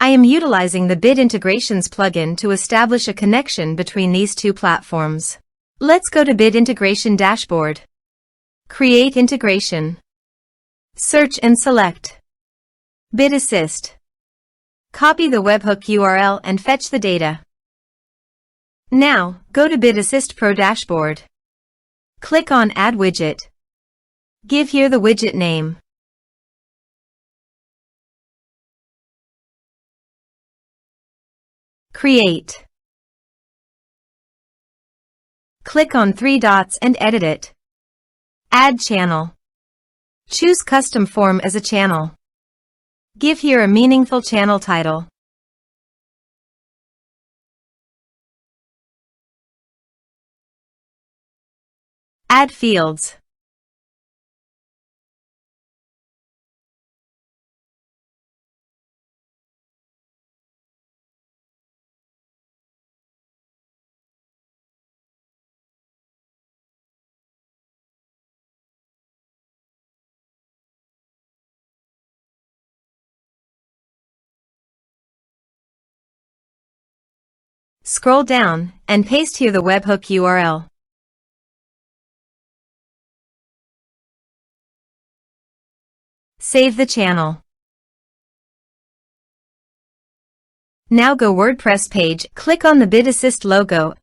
I am utilizing the Bit Integrations plugin to establish a connection between these two platforms. Let's go to Bit Integration Dashboard. Create integration. Search and select Bit Assist. Copy the webhook URL and fetch the data. Now, go to Bit Assist Pro Dashboard. Click on Add Widget. Give here the widget name. Create. Click on three dots and edit it. Add channel. Choose Custom Form as a channel. Give here a meaningful channel title. Add fields. Scroll down and paste here the webhook URL. Save the channel. Now go WordPress page, click on the Bit Assist logo.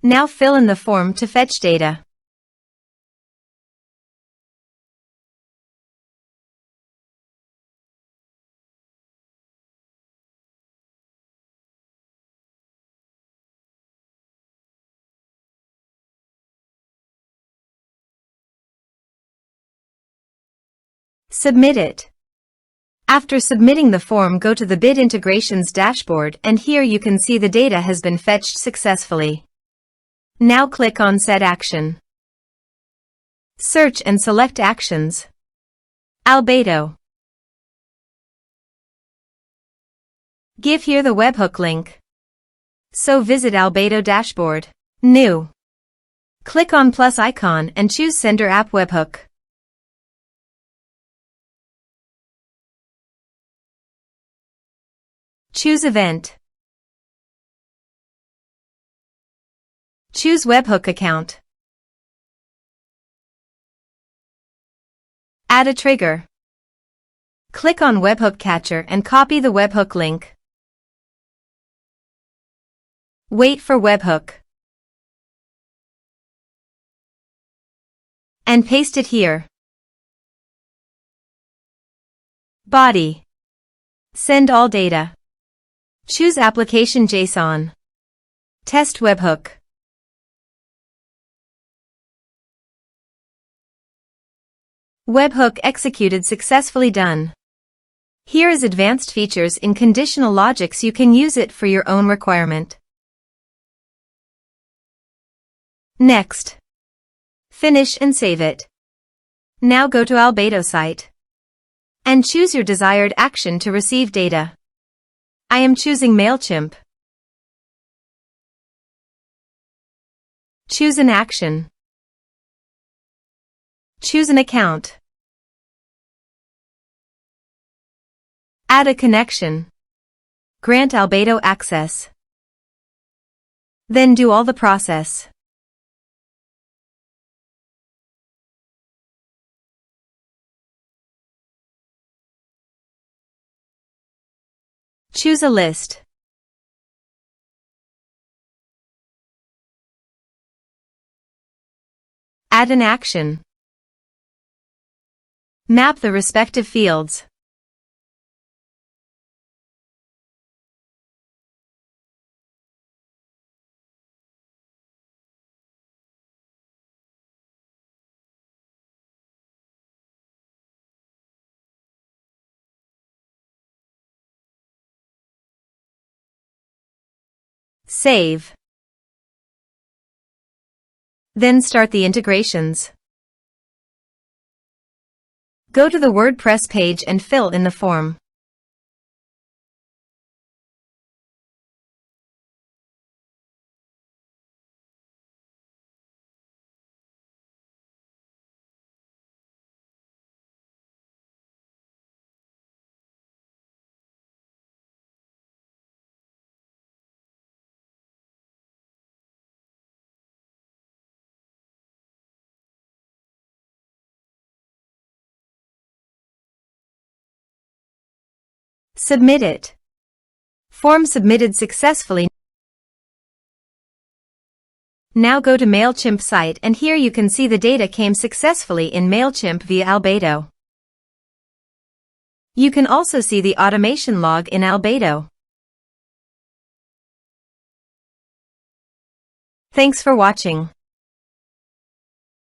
Now fill in the form to fetch data. Submit it. After submitting the form, go to the Bit Integrations dashboard and here you can see the data has been fetched successfully. Now click on Set Action. Search and select Actions. Albato. Give here the webhook link. So visit Albato dashboard. New. Click on plus icon and choose Sender App Webhook. Choose Event. Choose Webhook Account. Add a trigger. Click on Webhook Catcher and copy the webhook link. Wait for webhook. And paste it here. Body. Send all data. Choose Application JSON. Test webhook. Webhook executed successfully done. Here is advanced features in conditional logics. You can use it for your own requirement. Next. Finish and save it. Now go to Albato site. And choose your desired action to receive data. I am choosing MailChimp. Choose an action. Choose an account. Add a connection. Grant Albato access. Then do all the process. Choose a list. Add an action. Map the respective fields. Save. Then start the integrations. Go to the WordPress page and fill in the form. Submit it. Form submitted successfully. Now go to MailChimp site, and here you can see the data came successfully in MailChimp via Albato. You can also see the automation log in Albato. Thanks for watching.